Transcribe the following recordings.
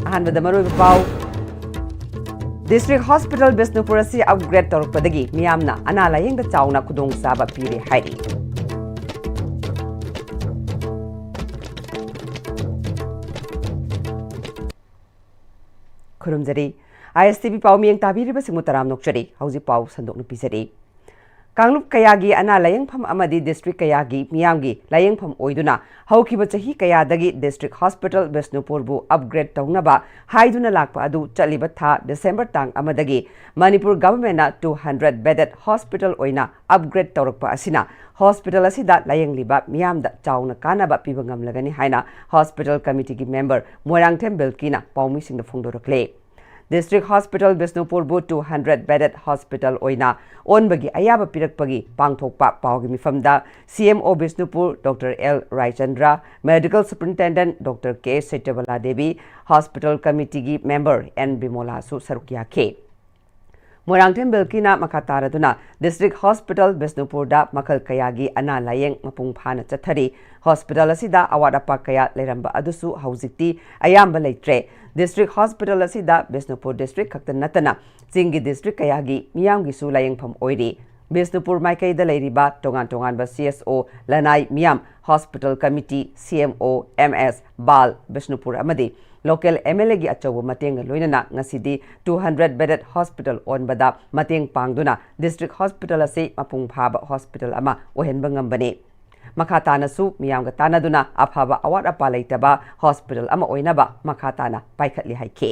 ꯑꯍꯥꯟꯕꯗ ꯃꯔꯨꯑꯣꯏꯕ ꯄꯥꯎ ꯗꯤꯁꯇ꯭ꯔꯤꯛ ꯍꯣꯁꯄꯤꯇꯥꯜ ꯕꯤꯁꯅꯨꯄꯨꯔ ꯑꯁꯤ ꯑꯞꯒ꯭ꯔꯦꯗ ꯇꯧꯔꯛꯄꯗꯒꯤ ꯃꯤꯌꯥꯝꯅ ꯑꯅꯥ ꯂꯥꯌꯦꯡꯗ ꯆꯥꯎꯅ ꯈꯨꯗꯣꯡꯆꯥꯕ ꯄꯤꯔꯦ ꯍꯥꯏꯔꯤ ꯈꯨꯔꯨꯝꯖꯔꯤ ISTV ꯄꯥꯎ ꯃꯤꯌꯦꯡ ꯇꯥꯕꯤꯔꯤꯕꯁꯤꯡꯕꯨ ꯇꯔꯥꯝ ꯅꯣꯛꯆꯔꯤ ꯍꯧꯖꯤꯛ ꯄꯥꯎ ꯁꯟꯗꯣꯛꯅ ꯄꯤꯖꯔꯤ ꯀꯥꯡꯂꯨꯞ ꯀꯌꯥꯒꯤ ꯑꯅꯥ ꯂꯥꯌꯦꯡꯐꯝ ꯑꯃꯗꯤ ꯗꯤꯁꯇ꯭ꯔꯤꯛ ꯀꯌꯥꯒꯤ ꯃꯤꯌꯥꯝꯒꯤ ꯂꯥꯌꯦꯡꯐꯝ ꯑꯣꯏꯗꯨꯅ ꯍꯧꯈꯤꯕ ꯆꯍꯤ ꯀꯌꯥꯗꯒꯤ ꯗꯤꯁꯇ꯭ꯔꯤꯛ ꯍꯣꯁꯄꯤꯇꯥꯜ ꯕꯤꯁꯅꯨꯄꯨꯔꯕꯨ ꯑꯞꯒ꯭ꯔꯦꯗ ꯇꯧꯅꯕ ꯍꯥꯏꯗꯨꯅ ꯂꯥꯛꯄ ꯑꯗꯨ ꯆꯠꯂꯤꯕ ꯊꯥ ꯗꯤꯁꯦꯝꯕꯔ ꯇꯥꯡ ꯑꯃꯗꯒꯤ ꯃꯅꯤꯄꯨꯔ ꯒꯚꯔꯟꯃꯦꯟꯠꯅ 200 ꯕꯦꯗꯦꯗ ꯍꯣꯁꯄꯤꯇꯥꯜ ꯑꯣꯏꯅ ꯑꯞꯒ꯭ꯔꯦꯗ ꯇꯧꯔꯛꯄ ꯑꯁꯤꯅ ꯍꯣꯁꯄꯤꯇꯥꯜ ꯑꯁꯤꯗ ꯂꯥꯌꯦꯡꯂꯤꯕ ꯃꯤꯌꯥꯝꯗ ꯆꯥꯎꯅ ꯀꯥꯟꯅꯕ ꯄꯤꯕ ꯉꯝꯂꯒꯅꯤ ꯍꯥꯏꯅ ꯍꯣꯁꯄꯤꯇꯥꯜ ꯀꯃꯤꯇꯤꯒꯤ ꯃꯦꯝꯕꯔ ꯃꯣꯏꯔꯥꯡꯊꯦꯝ ꯕꯤꯜꯀꯤꯅ ꯄꯥꯎꯃꯤꯁꯤꯡꯗ ꯐꯣꯡꯗꯣꯔꯛꯂꯦ District Hospital Bisnupurbu 200 bedded hospital oina onbagi ayaba pirakpagi pangthokpa pawgi mifamda CMO Bisnupur Dr. L. Raichandra, Medical Superintendent Dr. K. Setabala Devi, Hospital Committee member N. Bimola Su Sarukyake. Moirangthem Bilkina Makataraduna District Hospital Bisnupurda Makal Kayagi Ana Layeng Mapung Phana Chathari Hospital Asida Awadapa Kaya Leramba Adusu Hauzikti Ayamba Leitre District Hospital Asida Bisnupur District Kaktan Natana Zingi District Kayagi Miyamgi Su Layeng Pham Oiri Bisnupur Maikai da Leiriba Tongan Tongan ba CSO Lanai Miyam Hospital Committee CMO MS Bal Bisnupur Amadi Local MLA gi achawa mateng loinana ngasidi 200 bedded hospital on bada mateng pangduna district hospital ase mapung phaba hospital ama ohenba ngambane makhatana su miyamga tanaduna aphaba awat apa leitaba hospital ama oinaba makhatana paikhatli haike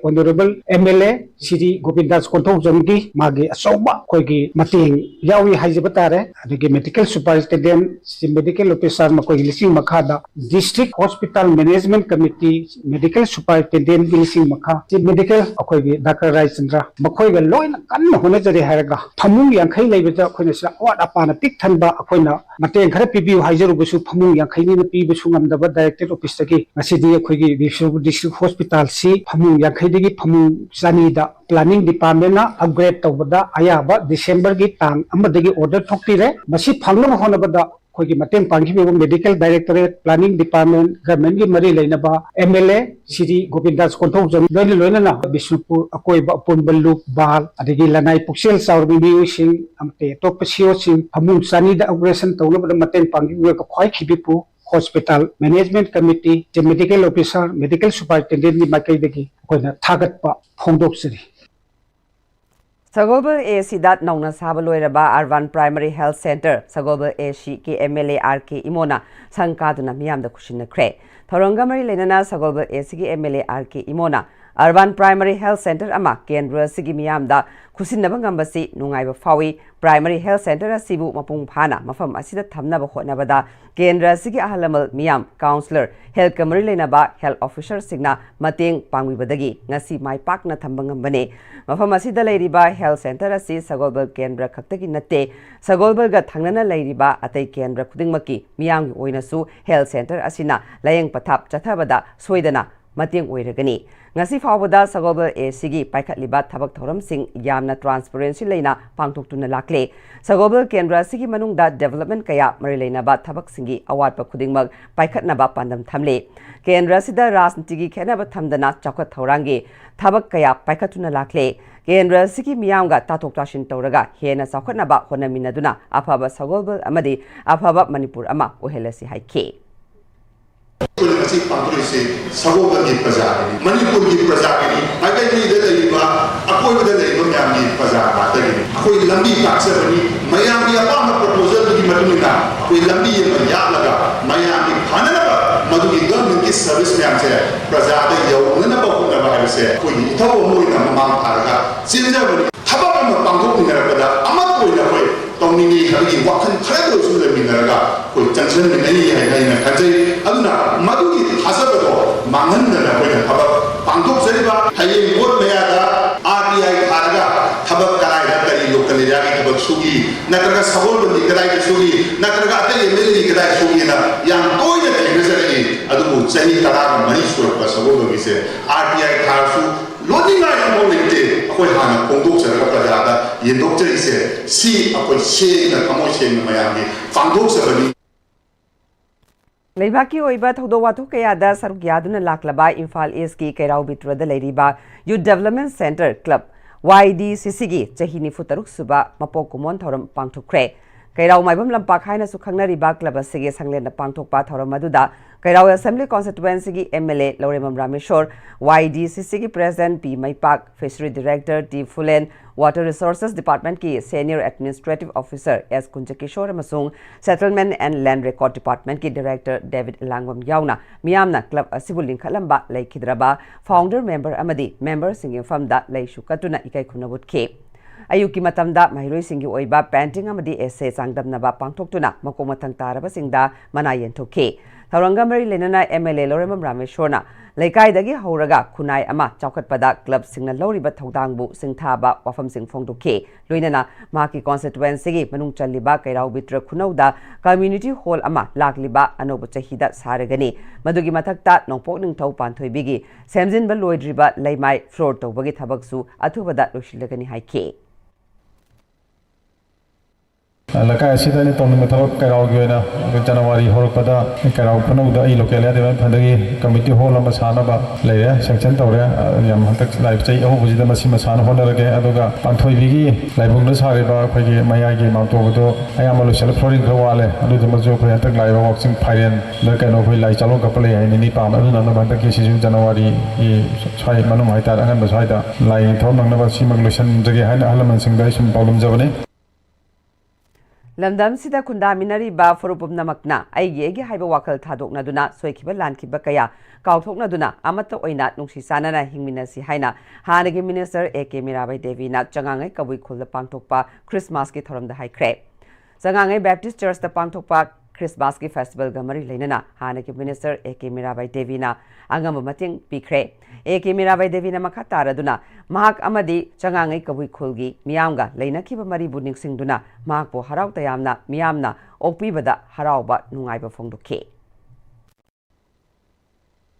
Honorable MLA Siri Gopindas Konthong Jamgi Magi Asoba Koigi Mating Yawi Hajibatare the Medical Superintendent Medical Officer Makoi Lising Makada District Hospital Management Committee Medical Superintendent Lising Maka Medical Akoigi Dr. Raichandra Makoiga Loin Kan Honajari Haraga Pamu Yankai Labita Konesa what upon a big tanba Akoina Mateng Harapi Hajaru Busu Pamu Yankai Pibusungam the Director of Pistaki Masidi Koigi District Hospital C Pamu Yankai Pamu Sanida Planning Department upgrade Tobada Ayaba December gi tang amadagi order thokire masi phangna honabada khogi mateng panghi medical directorate planning department government gi mari leinaba MLA Siri Gopindas Konthong Jam dali loinana Bisnupur akoiba punbalu bal adigi lanai puksel saurbi mi sing amte topsio sing pamu sanida operation tawna mateng panghi ko khoi khibipu Hospital Management Committee, the Medical Officer, Medical Superintendent ni Makai degi koina thagat pa phongdoksiri. Sagolbal AC that Nona Sabaloiraba Arvan Primary Health Center, Sagolbal AC K MLA RK Imona, Sankaduna Miam the Kushina Cray. Thorongamari Lenana Sagolbal AC MLA RK Imona, Arvan Primary Health Center Ama, Kendra Sigi Miam da Kusinabangambasi, Nungaiba Fawi, Primary Health Center Sibu Mapung Pana, Mafam Asida Tamnaba Hotnabada, Kendra Sigi Ahalamal Miam, Counselor, Health Kamari Lenaba, Health Officer Signa, Mating Pangwibadagi, Nasi Mai Pakna Tambangambane, Mafam Asida Ladiba, Health Center Asi, Sagolbal Kendra Kaktaki Nate, Sagolbal Gatangana Ladiba, Ate Kendra Kudingmaki, Miam Oinasu, Health Center Asina, Layang Patap, Chatabada, Swedana, Mating Oiragani. Ngasi fawada Sagolbal ACG paikhatliba thabak thoram sing yamna transparency leina pangthoktuna lakle Sagolbal Kendra sigi manungda development kaya mari leina ba thabak singi awatpa khudingmak paikhatnaba pandam thamle Kendra sida rajnitigi khenaba thamdana chakhat thorangi thabak kaya paikhatuna lakle Kendra sigi miyamga tathok tashin tawraga hena chakhatnaba honaminaduna afaba Sagolbal amadi afaba Manipur ama ohelasi haike Masih pangkulisi Sagolbal di Pazar Manipur di Pazar ini agak ini dari aku itu dari yang di Pazar mata ini aku lambi taksa ini mayang dia apa proposal di Madinah aku lambi yang banyak laga mayang di mana laga madu di government service yang saya Pazar ada jauh mana bawa nama harus saya aku ini tahu mau ini memang harga sehingga ini apa yang pangkul ini pada amat kau ini kau tong ini hari waktu kerja itu sudah minaraga kau jangan ini yang kerja aduna madugi hasabado manganna koina haba pangtok seriba haye bot meyaga RBI kharaga haba karai dakari local area ki haba sugi nakarga sabol bandi kadai sugi nakarga ate MLA kadai sugi na yang toya tengesari adu chahi tara mani surpa sabol bagi se RBI kharsu lodinga yang molite akoi hana pongdok serga prajada yendok chari se si akoi she na kamo she na mayami pangtok sabani Leibaki oiba thodo watu kayada saruk yaduna laklaba Imphal East ki Kairau Bitrada leiriba Youth Development Center Club YDCC gi chahi nifu taruk suba mapok kumon thoram pangthukre Kairau maibam lampak haina su khangnariba club asige sanglen pangthokpa thoram maduda Kairau Assembly Constituency gi MLA Lauremam Rameshwar YDCC gi President P Maipak Fishery Director T Fulen Water Resources Department ki Senior Administrative Officer S Kunjakishore amasung Settlement and Land Record Department ki Director David Langwam yauna miyamna club asibu linkhalamba laikhidraba founder member amadi member singing from da laishu katuna ikai khunabut ke ayuki matamda mahiroi singi oiba painting amadi essay sangdamnaba pangthoktuna makomathang taraba singda manayen thoke Taurangamari lenana MLA Lauremam Rameshwarna Laikai Horaga Kunai Ama Chaukat Club Signal Loriba Todangbu Singthaba Wafam Sing Fongduke Luinana Maki Constituency Manung Chaliba Kairau Bitra Kunauda Community Hall Ama Lakliba Anobu Chahida Saragani Madugi Matakta Nongpok Ning Tau Pantoi Bigi Samjin Baloidriba Laimai Floor Tobagi Tabaksu Atubada Lushilagani Haike Lakai sida ni tong methalok Kairau gyoina January horpada Kairau panauda I local area phadagi committee hall ama sanaba leya sanction tawre yam hantak live chai aho bujida masima sana honarage aduga panthoi bigi laibung na sariba khoi maya gi mauto bodo ayama lo sel flooring khawale adu damajo khoi hantak live walking fire la kano khoi lai chalong kapale ai ni pam adu na bantak ki sisu January I sai manum haitar angan ba sai da lai thom nang na ba simag lotion jage haina halaman singdai sum problem jabane Lamdam sida kunda minari ba forupum namakna aigi haiba wakal thadokna duna soikiba lankiba kaya kauthokna duna amata oina nungsi sanana hingminasi haina hanagi minister AK Mirabai Devi na changangai kabui khulda pangthokpa Christmas ki thoramda haikre changangai Baptist Church da pangthokpa Christmas ki festival gamari leinana hanagi minister AK Mirabai Devi na angam mating pikre AK Mirabai Devi na makhatara duna mahak amadi changangai kabui khulgi miyamga leinakhiba mari buning singduna mahak po harau tayamna miyamna okpibada harauba nungaiba phongdokhe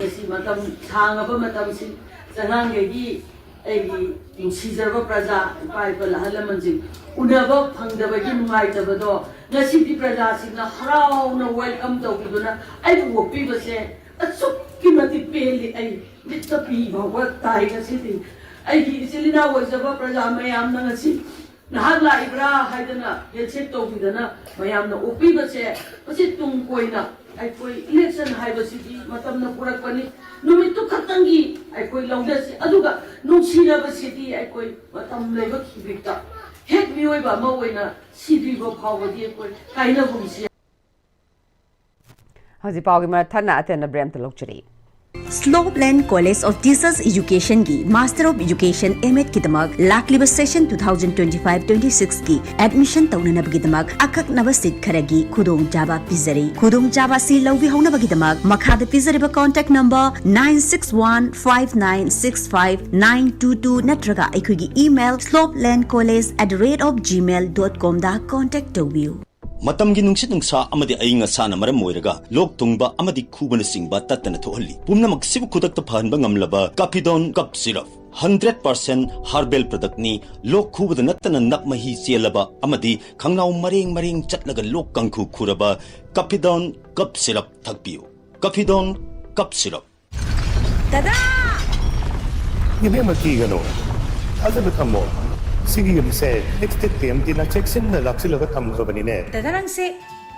esi matam thangaba matam si changangai egi sijaba praja pai pala halamanji unaba phangdabagi nungaitabado ngasi praja sina harau na welcome tawbiduna ai okpi base asuk kimati peli ai mitapi bawa tai ngasi ai gi silina wajaba praja mayam na ngasi nahagla ibra haidana yechek tawbidana mayam na okpi base pasi tung koina ai koi election haibasidi matamna purakpani numitu khatangi ai koi laudasi aduga nungsina basidi ai koi matam leiba khibikta hek miyoiba mawoina sidribo phawadi koi kaina gumsi haji pawgi marathana atena brem talokchiri Slopeland College of Teachers Education की Master of Education M.Ed की दमाग लाकलिब session 2025-26 की admission तौननब की दमाग अकक नवसित खरगी खुदोंग जाबा पिजरी खुदोंग जाबा सी लौवी होनब की दमाग मखाद पिजरीबा कांटेक्ट नंबर 9615965922 नत्रगा अखुगी ईमेल slopelandcollege@gmail.com दा contact तौबियु Matamgi nungsit nungsa amadi ayinga sana maram moiraga lok tungba amadi khubana singba tatana thohalli pumna maksibu khudak ta phanba ngamlaba Capidon cup syrup 100% herbal product ni lok khubada natana nakmahi chelaba amadi khangnaw mareng chatlaga lok kangkhu khuraba Capidon cup syrup thakpiu Capidon cup syrup Tada Give him a key gano Azab thammo Sige se next Pm-Istv na check-in na laksila ka thamga banine Tadarang se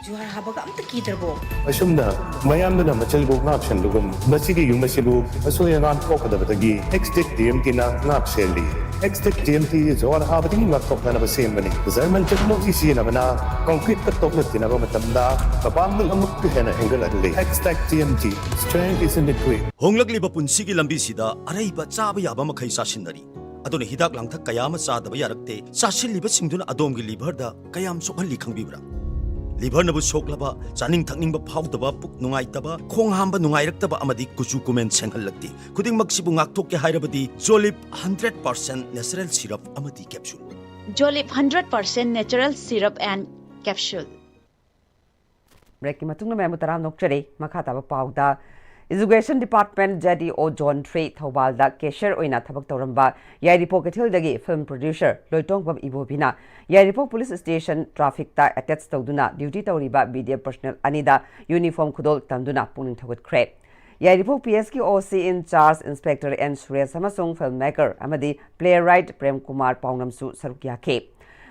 juhar habaga amta kiderbo Asumna mayam na machalbo ngap shan lugum masigi yung masibu asoya ngan ko kadabagi next Pm-Istv na ngap shelli next Pm-Istv juhar habati ngap tok na basem bani zaman technology si na bana concrete ka tok na tinago matamda kapam ng amuk hena angle adli next Pm-Istv strength is in the quick honglagli ba punsigi lambi sida arai ba chaba yaba makhai sasinari adone hidak langthak kayama sadaba yarakte sasilliba singduna adomgi liver da kayam sokhalli khangbibra liver nabu soklaba chaning thakning ba phawdaba puk nungai taba khong hamba nungai raktaba amadi kuchu kumen senghallakti khuding maksibu ngakthok ke hairabadi Jolip 100% natural syrup amadi capsule Jolip 100% natural syrup and capsule break ki matungna memu taram nokchare makha taba pawda Education Department JDO John Trey Thaubalda Cashier Oina Thabak Tauramba Yairipo Kathildagi film producer Loitongpam Ibobina Yairipo Police Station Traffic Ta attached Tauduna Duty Tauriba BDF personnel Anida Uniform Kudol Tanduna Puning Thagut Crep Yairipo PSK OC in charge Inspector N Suresh Samasung filmmaker Amadi playwright Prem Kumar Paunamsu Sarukya Ke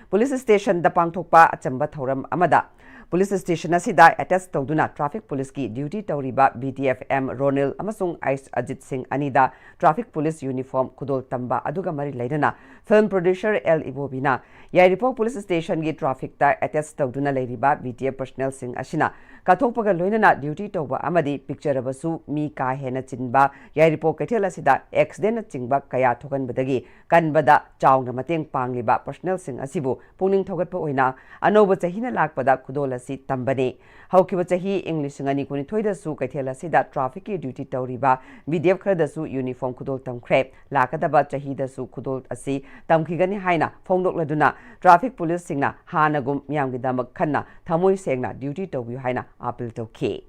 Police Station da Pangthokpa Achamba Thauram Amada Police Station asida attached Tauduna Traffic Police ki duty tauriba BTF M Ronil Amasung Ice Ajit Singh Anida Traffic Police Uniform Kudol Tamba Aduga Mari Laidana Film Producer L Ibobina Yairipo Police Station gi traffic ta attached Tauduna Lairiba BTF personnel Singh Ashina Kathokpaga Loinana duty tauba amadi picture abasu mi ka hena chinba Yairipo Kathel asida accident chingba kaya thokan badagi kanbada chawna mateng pangliba personnel Singh asibu puning thogatpa oina anoba chahina lakpada kudol si tambane haukiba chahi English ngani kuni thoida su kaithela sida traffic ki duty tauriba BDF khada su uniform kudol tamkhre lakadaba chahi da su kudol asi tamkhigani haina phongdok laduna traffic police singna hanagum myamgi damak khanna thamoi sengna duty tawbi haina appeal tawke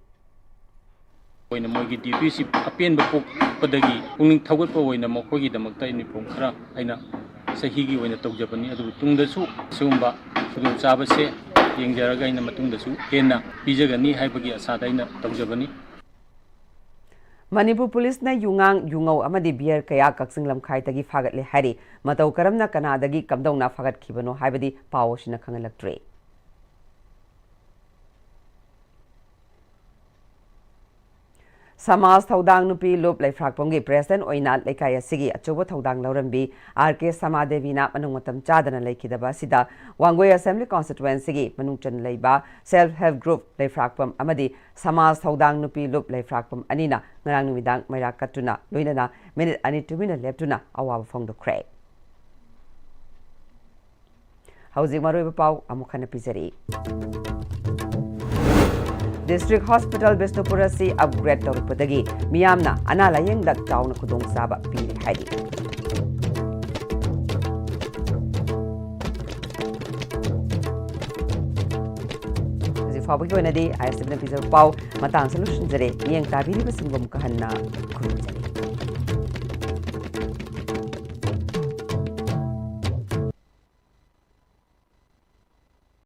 oina mogi duty si apen bapok padagi puning thawgat pa oina mokogi damakta uniform khara aina sahi gi oina tawjabani adu tungda su sumba sudum sabase Yengjaraga ina matungdasu hena pijagani haibagi asada ina tawjabani Manipur Police na yungang yungau amadi beer kaya kaksing lamkhai tagi fagat le hari matau karamna kanadagi kamdong na fagat khibano haibadi pawosina khangalaktre Samas Thaudang Nupi Lup Laifrakpomgi President Oina Lekaya Sigi Achobo Thaudang Laurambi RK Samadevina Manungatam Chadana Laikidaba Sida Wangoi Assembly Constituency Manungchan Leiba Self-Help Group Laifrakpom Amadi Samas Thaudang Nupi Lup Laifrakpom Anina Ngarang Numidang Mairakatuna Loinana Minute Ani 2 minute Leptuna Awa Fong the Craig Housing Maroiba Pau Amukana Pizari District Hospital Bisnupura si upgrade tawrikpadagi miyamna analayengda chawna khudong saba piri haidi Fabio Kennedy, I have 7 pieces of pow, Matang Solution Jere, Yang Tabiri Basingum Kahana, Kurujari.